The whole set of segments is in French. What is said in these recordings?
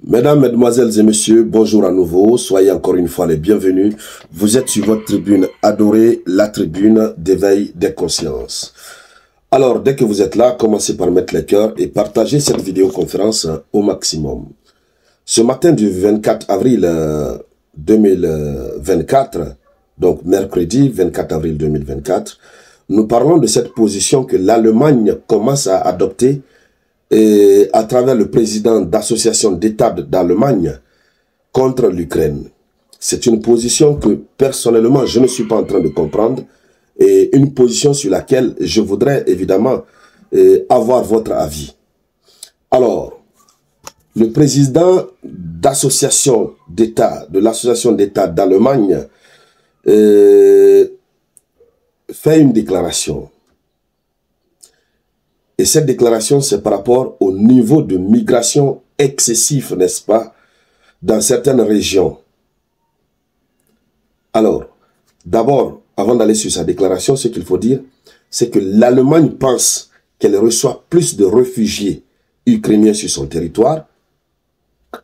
Mesdames, Mesdemoiselles et Messieurs, bonjour à nouveau. Soyez encore une fois les bienvenus. Vous êtes sur votre tribune adorée, la tribune d'éveil des consciences. Alors, dès que vous êtes là, commencez par mettre les cœurs et partagez cette vidéoconférence au maximum. Ce matin du 24 avril 2024, donc mercredi 24 avril 2024, nous parlons de cette position que l'Allemagne commence à adopter et à travers le président d'association d'État d'Allemagne contre l'Ukraine. C'est une position que personnellement je ne suis pas en train de comprendre et une position sur laquelle je voudrais évidemment avoir votre avis. Alors, le président d'association d'État, de l'association d'État d'Allemagne fait une déclaration. Et cette déclaration, c'est par rapport au niveau de migration excessif, n'est-ce pas, dans certaines régions. Alors, d'abord, avant d'aller sur sa déclaration, ce qu'il faut dire, c'est que l'Allemagne pense qu'elle reçoit plus de réfugiés ukrainiens sur son territoire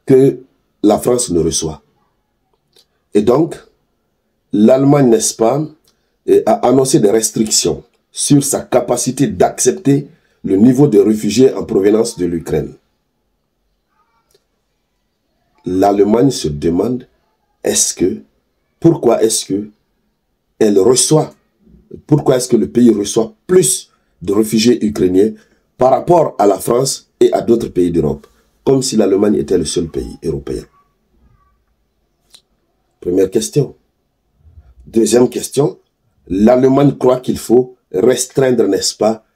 que la France ne reçoit. Et donc, l'Allemagne, n'est-ce pas, a annoncé des restrictions sur sa capacité d'accepter le niveau de réfugiés en provenance de l'Ukraine. L'Allemagne se demande pourquoi est-ce que le pays reçoit plus de réfugiés ukrainiens par rapport à la France et à d'autres pays d'Europe, comme si l'Allemagne était le seul pays européen. Première question. Deuxième question, l'Allemagne croit qu'il faut restreindre, n'est-ce pas,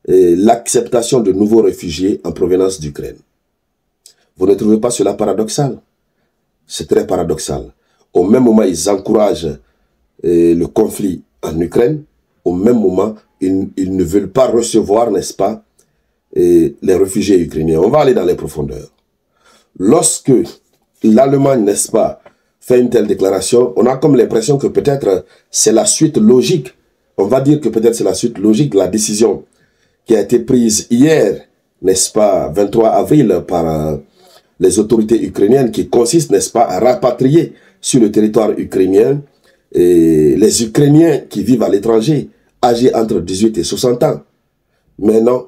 l'acceptation de nouveaux réfugiés en provenance d'Ukraine. Vous ne trouvez pas cela paradoxal? C'est très paradoxal. Au même moment, ils encouragent le conflit en Ukraine. Au même moment, ils ne veulent pas recevoir, n'est-ce pas, les réfugiés ukrainiens. On va aller dans les profondeurs. Lorsque l'Allemagne, n'est-ce pas, fait une telle déclaration, on a comme l'impression que peut-être c'est la suite logique. On va dire que peut-être c'est la suite logique de la décision qui a été prise hier, n'est-ce pas, 23 avril, par les autorités ukrainiennes, qui consiste, n'est-ce pas, à rapatrier sur le territoire ukrainien les Ukrainiens qui vivent à l'étranger, âgés entre 18 et 60 ans. Mais non,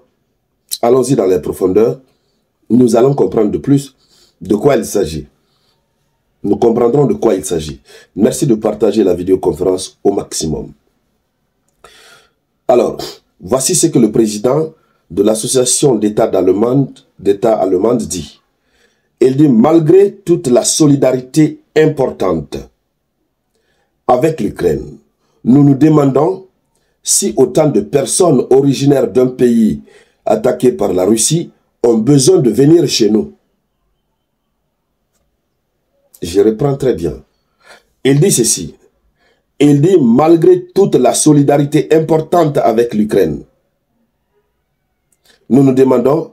allons-y dans les profondeurs, nous allons comprendre de plus de quoi il s'agit. Nous comprendrons de quoi il s'agit. Merci de partager la vidéoconférence au maximum. Alors, voici ce que le président de l'association d'État allemande dit. Il dit, malgré toute la solidarité importante avec l'Ukraine, nous nous demandons si autant de personnes originaires d'un pays attaqué par la Russie ont besoin de venir chez nous. Je reprends très bien. Il dit ceci. Il dit, malgré toute la solidarité importante avec l'Ukraine, nous nous demandons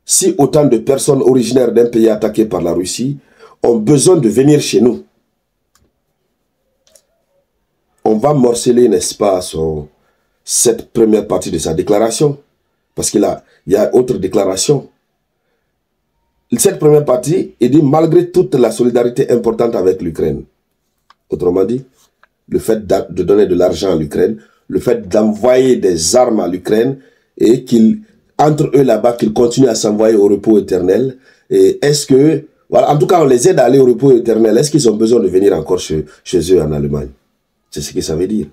si autant de personnes originaires d'un pays attaqué par la Russie ont besoin de venir chez nous. On va morceler, n'est-ce pas, cette première partie de sa déclaration, parce qu'il y a autre déclaration. Cette première partie, il dit, malgré toute la solidarité importante avec l'Ukraine. Autrement dit, le fait de donner de l'argent à l'Ukraine, le fait d'envoyer des armes à l'Ukraine et entre eux là-bas, qu'ils continuent à s'envoyer au repos éternel. Et est-ce que, voilà, en tout cas, on les aide à aller au repos éternel. Est-ce qu'ils ont besoin de venir encore chez eux en Allemagne? C'est ce que ça veut dire.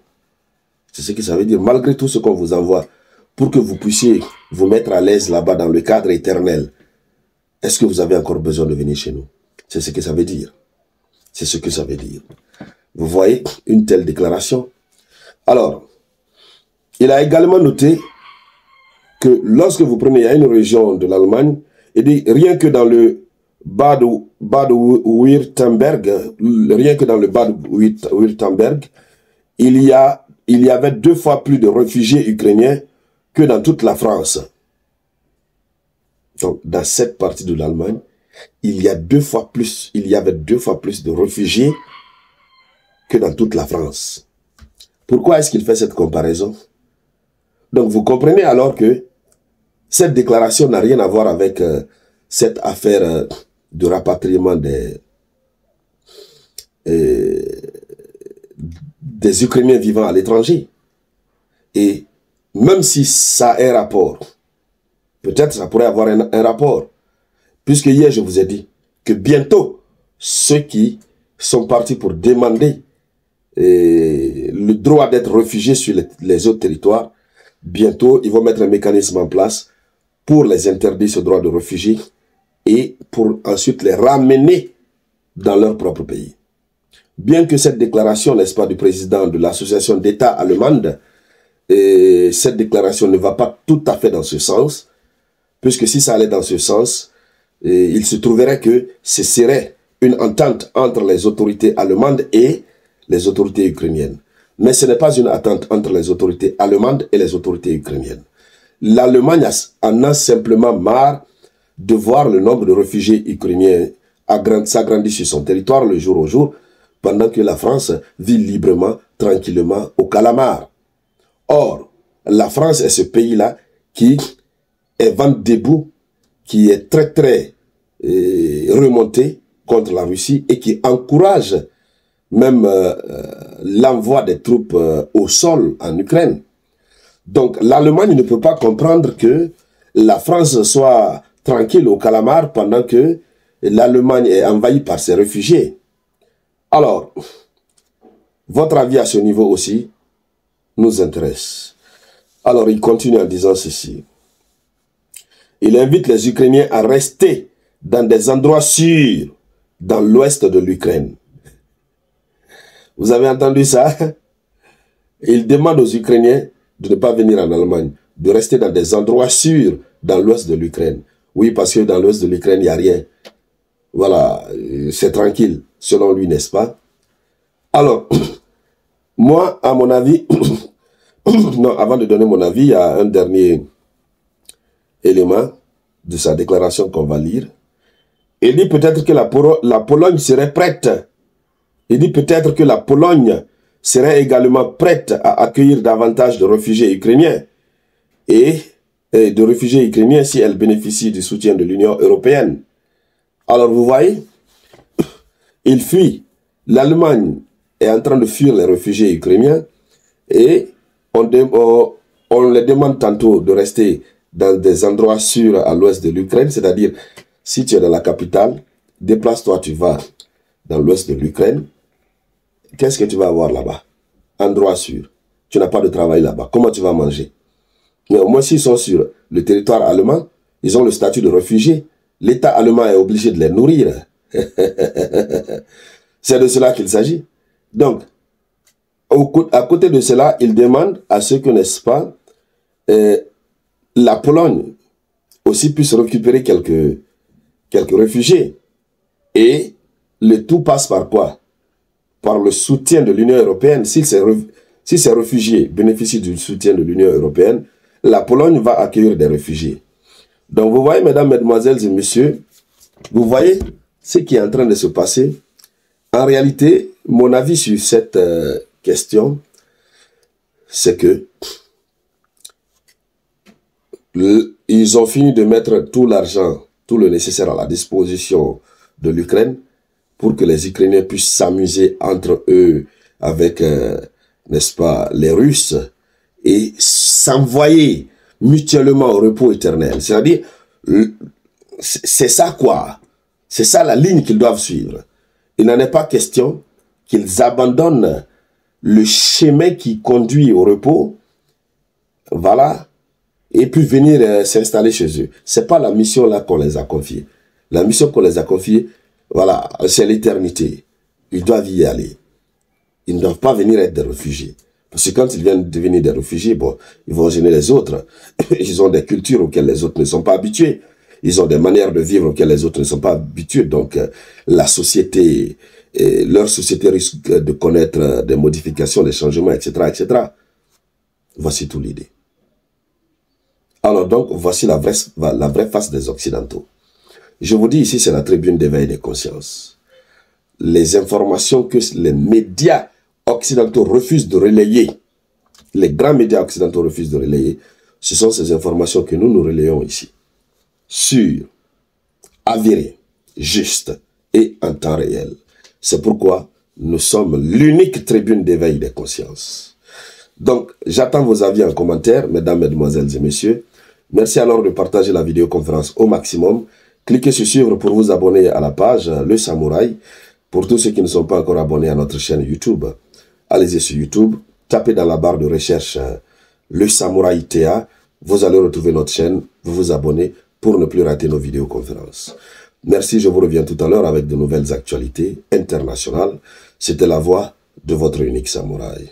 C'est ce que ça veut dire. Malgré tout ce qu'on vous envoie, pour que vous puissiez vous mettre à l'aise là-bas dans le cadre éternel, est-ce que vous avez encore besoin de venir chez nous? C'est ce que ça veut dire. C'est ce que ça veut dire. Vous voyez une telle déclaration. Alors, il a également noté que lorsque vous prenez, il y a une région de l'Allemagne, il dit rien que dans le Bade-Württemberg, il y avait 2 fois plus de réfugiés ukrainiens que dans toute la France. Donc, dans cette partie de l'Allemagne, il y avait 2 fois plus de réfugiés que dans toute la France. Pourquoi est-ce qu'il fait cette comparaison? Donc, vous comprenez alors que cette déclaration n'a rien à voir avec cette affaire de rapatriement des Ukrainiens vivant à l'étranger. Et même si ça a un rapport, peut-être ça pourrait avoir un rapport, puisque hier je vous ai dit que bientôt, ceux qui sont partis pour demander le droit d'être réfugiés sur les autres territoires, bientôt ils vont mettre un mécanisme en place pour les interdire ce droit de réfugiés et pour ensuite les ramener dans leur propre pays. Bien que cette déclaration, n'est-ce pas, du président de l'association d'État allemande, cette déclaration ne va pas tout à fait dans ce sens, puisque si ça allait dans ce sens, il se trouverait que ce serait une entente entre les autorités allemandes et les autorités ukrainiennes. Mais ce n'est pas une attente entre les autorités allemandes et les autorités ukrainiennes. L'Allemagne en a simplement marre de voir le nombre de réfugiés ukrainiens s'agrandir sur son territoire le jour au jour, pendant que la France vit librement, tranquillement, au calamar. Or, la France est ce pays-là qui est vent debout, qui est très très remonté contre la Russie et qui encourage même l'envoi des troupes au sol en Ukraine. Donc l'Allemagne ne peut pas comprendre que la France soit tranquille au calamar pendant que l'Allemagne est envahie par ses réfugiés. Alors, votre avis à ce niveau aussi nous intéresse. Alors il continue en disant ceci. Il invite les Ukrainiens à rester dans des endroits sûrs dans l'ouest de l'Ukraine. Vous avez entendu ça? Il demande aux Ukrainiens de ne pas venir en Allemagne, de rester dans des endroits sûrs dans l'ouest de l'Ukraine. Oui, parce que dans l'ouest de l'Ukraine, il n'y a rien. Voilà, c'est tranquille, selon lui, n'est-ce pas? Alors, moi, à mon avis, non, avant de donner mon avis, il y a un dernier élément de sa déclaration qu'on va lire. Il dit peut-être que la Pologne serait prête. Il dit peut-être que la Pologne serait également prête à accueillir davantage de réfugiés ukrainiens et de réfugiés ukrainiens si elle bénéficie du soutien de l'Union européenne. Alors vous voyez, il fuit. L'Allemagne est en train de fuir les réfugiés ukrainiens et on les demande tantôt de rester dans des endroits sûrs à l'ouest de l'Ukraine, c'est-à-dire si tu es dans la capitale, déplace-toi, tu vas dans l'ouest de l'Ukraine. Qu'est-ce que tu vas avoir là-bas? Endroit sûr. Tu n'as pas de travail là-bas. Comment tu vas manger? Mais au moins s'ils sont sur le territoire allemand, ils ont le statut de réfugiés. L'État allemand est obligé de les nourrir. C'est de cela qu'il s'agit. Donc, à côté de cela, il demande à ceux que, n'est-ce pas, la Pologne aussi puisse récupérer quelques réfugiés. Et le tout passe par quoi? Par le soutien de l'Union européenne. Si ces réfugiés bénéficient du soutien de l'Union européenne, la Pologne va accueillir des réfugiés. Donc vous voyez, mesdames, mesdemoiselles et messieurs, vous voyez ce qui est en train de se passer. En réalité, mon avis sur cette question, c'est que ils ont fini de mettre tout l'argent, tout le nécessaire à la disposition de l'Ukraine pour que les Ukrainiens puissent s'amuser entre eux avec, n'est-ce pas, les Russes et s'envoyer mutuellement au repos éternel. C'est-à-dire, c'est ça quoi. C'est ça la ligne qu'ils doivent suivre. Il n'en est pas question qu'ils abandonnent le chemin qui conduit au repos, voilà, et puis venir s'installer chez eux. C'est pas la mission là qu'on les a confiée. La mission qu'on les a confiée, voilà, c'est l'éternité. Ils doivent y aller. Ils ne doivent pas venir être des réfugiés. Parce que quand ils viennent devenir des réfugiés, bon, ils vont gêner les autres. Ils ont des cultures auxquelles les autres ne sont pas habitués. Ils ont des manières de vivre auxquelles les autres ne sont pas habitués. Donc, la société, leur société risque de connaître des modifications, des changements, etc., etc. Voici toute l'idée. Alors donc, voici la vraie face des Occidentaux. Je vous dis ici, c'est la tribune d'éveil des consciences. Les informations que les médias occidentaux refusent de relayer, les grands médias occidentaux refusent de relayer, ce sont ces informations que nous relayons ici. Sûres, avérées. juste et en temps réel. C'est pourquoi nous sommes l'unique tribune d'éveil des consciences. Donc, j'attends vos avis en commentaire, mesdames, mesdemoiselles et messieurs. Merci alors de partager la vidéoconférence au maximum. Cliquez sur suivre pour vous abonner à la page Le Samouraï. Pour tous ceux qui ne sont pas encore abonnés à notre chaîne YouTube, allez-y sur YouTube, tapez dans la barre de recherche Le Samouraï TA. Vous allez retrouver notre chaîne, vous vous abonnez pour ne plus rater nos vidéoconférences. Merci, je vous reviens tout à l'heure avec de nouvelles actualités internationales. C'était la voix de votre unique samouraï.